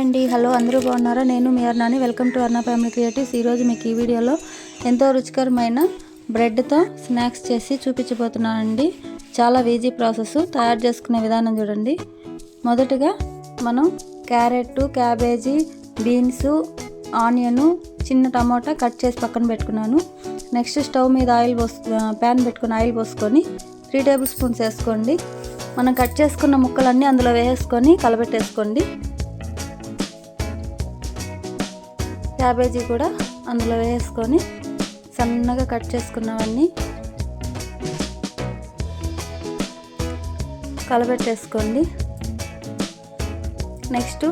అండి హలో అందరూ బాగున్నారా? నేను మీ అర్నాని. Welcome to Arna family creatives. ఈరోజు మీకు ఈ వీడియోలో ఎంతో రుచికరమైన బ్రెడ్తో స్నాక్స్ చేసి చూపించబోతున్నానండి. చాలా ఈజీ ప్రాసెస్. తయారు చేసుకునే విధానం చూడండి. మొదటగా మనం క్యారెట్, క్యాబేజీ, బీన్స్, ఆనియన్, చిన్న టమాటా కట్ చేసి పక్కన పెట్టుకున్నాను. నెక్స్ట్ స్టవ్ మీద ప్యాన్ పెట్టుకుని ఆయిల్ పోసుకొని 3 టేబుల్ స్పూన్స్ వేసుకోండి. మనం కట్ చేసుకున్న ముక్కలన్నీ అందులో వేసుకొని కలబెట్టేసుకోండి. క్యాబేజీ కూడా అందులో వేసుకొని సన్నగా కట్ చేసుకున్నవన్నీ కలబెట్టేసుకోండి. నెక్స్ట్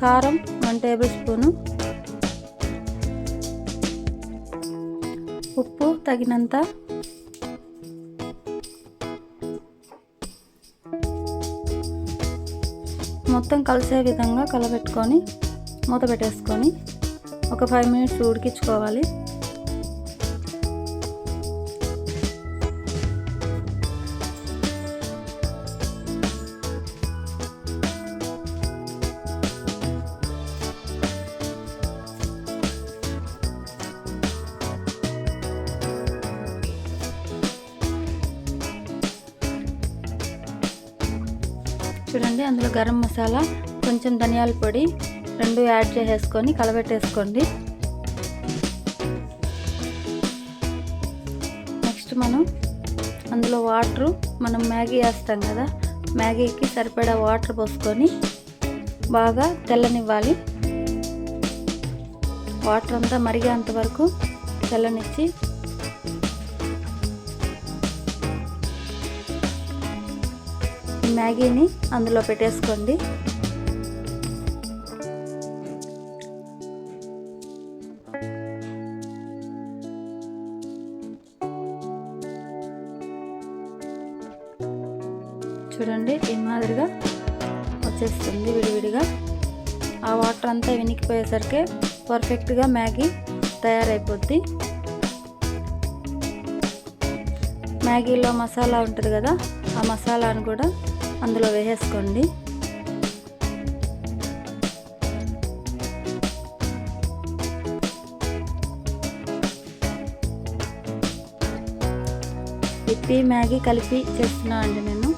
కారం 1 టేబుల్ స్పూను, ఉప్పు తగినంత, మొత్తం కలిసే విధంగా కలబెట్టుకొని మూత పెట్టేసుకొని ఒక 5 మినిట్స్ ఉడికించుకోవాలి. చూడండి, అందులో గరం మసాలా, కొంచెం ధనియాల పొడి 2 యాడ్ చేసేసుకొని కలబెట్టేసుకోండి. నెక్స్ట్ అందులో మనం మ్యాగీ వేస్తాం కదా, మ్యాగీకి సరిపడా వాటర్ పోసుకొని బాగా తెల్లనివ్వాలి. వాటర్ అంతా మరిగేంత వరకు తెల్లనిచ్చి మ్యాగీని అందులో పెట్టేసుకోండి. చూడండి, ఈ మాదిరిగా వచ్చేస్తుంది విడివిడిగా. ఆ వాటర్ అంతా వెనికిపోయేసరికి పర్ఫెక్ట్గా మ్యాగీ తయారైపోద్ది. మ్యాగీలో మసాలా ఉంటుంది కదా, ఆ మసాలాను కూడా అందులో వేసేసుకోండి. ఇప్పి మ్యాగీ కలిపి చేస్తున్నా అండి నేను.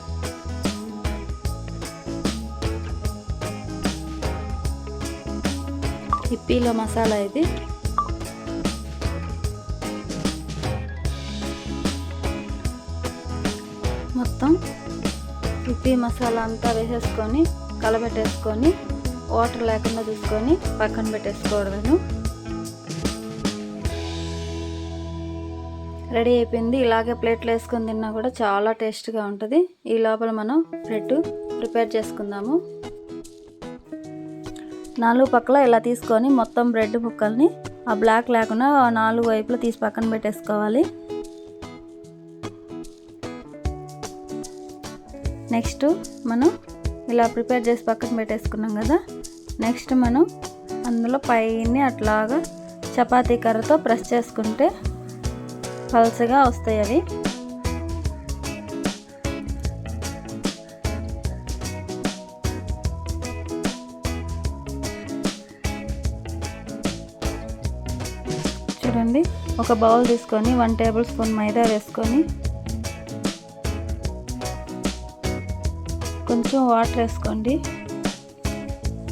ఇప్పిలో మసాలా ఇది. మొత్తం ఇప్పి మసాలా అంతా వేసేసుకొని కలబెట్టేసుకొని వాటర్ లేకుండా చూసుకొని పక్కన పెట్టేసుకోవడమేను. రెడీ అయిపోయింది. ఇలాగే ప్లేట్లో వేసుకొని తిన్నా కూడా చాలా టేస్ట్గా ఉంటుంది. ఈ లోపల మనం బ్రెడ్ ప్రిపేర్ చేసుకుందాము. 4 పక్కల ఇలా తీసుకొని మొత్తం బ్రెడ్ ముక్కల్ని ఆ బ్లాక్ లేకుండా 4 వైపులా తీసి పక్కన పెట్టేసుకోవాలి. నెక్స్ట్ మనం ఇలా ప్రిపేర్ చేసి పక్కన పెట్టేసుకున్నాం కదా, నెక్స్ట్ మనం అందులో పైన అట్లాగా చపాతీ కర్రతో ప్రెస్ చేసుకుంటే పల్చగా వస్తాయి అవి. చూడండి, ఒక బౌల్ తీసుకొని 1 టేబుల్ స్పూన్ మైదా వేసుకొని కొంచెం వాటర్ వేసుకోండి.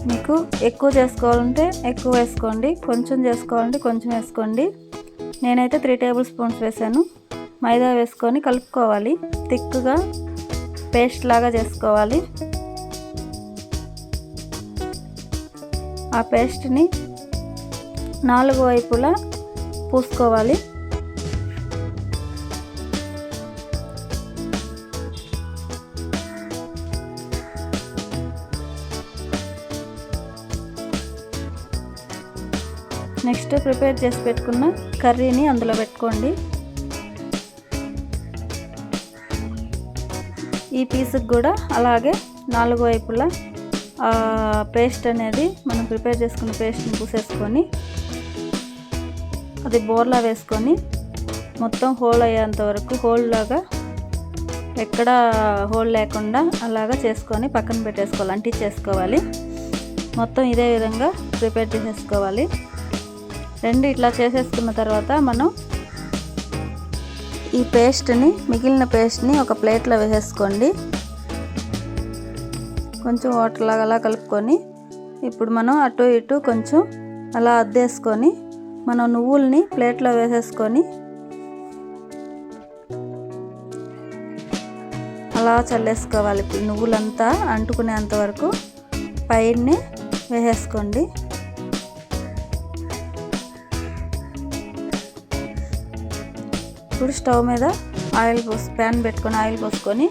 మీకు ఎక్కువ చేసుకోవాలంటే ఎక్కువ వేసుకోండి, కొంచెం చేసుకోవాలంటే కొంచెం వేసుకోండి. నేనైతే 3 టేబుల్ స్పూన్స్ వేసాను. మైదా వేసుకొని కలుపుకోవాలి. థిక్గా పేస్ట్ లాగా చేసుకోవాలి. ఆ పేస్ట్ని 4 వైపులా పూసుకోవాలి. నెక్స్ట్ ప్రిపేర్ చేసి పెట్టుకున్న కర్రీని అందులో పెట్టుకోండి. ఈ పీస్కి కూడా అలాగే 4 వైపులా పేస్ట్ అనేది మనం ప్రిపేర్ చేసుకున్న పేస్ట్ని పూసేసుకొని అది బోర్లా వేసుకొని మొత్తం హోల్ అయ్యేంత వరకు హోల్ లాగా ఎక్కడ హోల్ లేకుండా అలాగా చేసుకొని పక్కన పెట్టేసుకోవాలి, అంటించేసుకోవాలి. మొత్తం ఇదే విధంగా ప్రిపేర్ చేసేసుకోవాలి. రెండు ఇట్లా చేసేసుకున్న తర్వాత మనం ఈ మిగిలిన పేస్ట్ని ఒక ప్లేట్లో వేసేసుకోండి. కొంచెం వాటర్ లాగా అలా కలుపుకొని ఇప్పుడు మనం అటు ఇటు కొంచెం అలా అద్దేసుకొని మనం నువ్వుల్ని ప్లేట్లో వేసేసుకొని అలా చల్లేసుకోవాలి. ఇప్పుడు నువ్వులంతా అంటుకునేంత వరకు పైన వేసేసుకోండి. ఇప్పుడు స్టవ్ మీద ప్యాన్ పెట్టుకొని ఆయిల్ పోసుకొని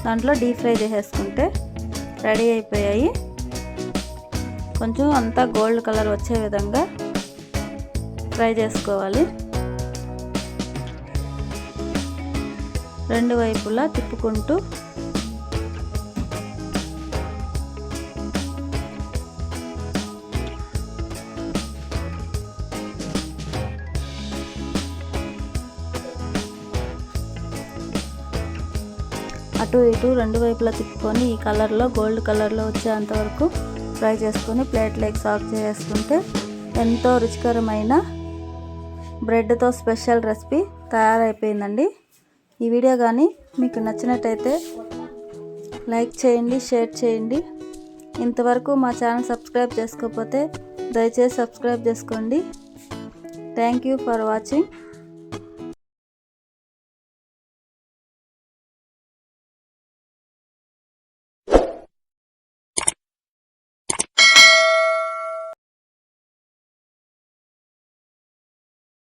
దాంట్లో డీప్ ఫ్రై చేసేసుకుంటే రెడీ అయిపోయాయి. కొంచెం అంతా గోల్డ్ కలర్ వచ్చే విధంగా ఫ్రై చేసుకోవాలి. రెండు వైపులా తిప్పుకుంటూ అటు ఇటు రెండు వైపులా తిప్పుకొని ఈ కలర్లో గోల్డ్ కలర్లో వచ్చేంత వరకు ఫ్రై చేసుకొని ప్లేట్లోకి సర్వ్ చేసుకుంటే ఎంతో రుచికరమైన బ్రెడ్తో స్పెషల్ రెసిపీ తయారైపోయిందండి. ఈ వీడియో కానీ మీకు నచ్చినట్టయితే లైక్ చేయండి, షేర్ చేయండి. ఇంతవరకు మా ఛానల్ సబ్స్క్రైబ్ చేసుకోకపోతే దయచేసి సబ్స్క్రైబ్ చేసుకోండి. Thank you for watching.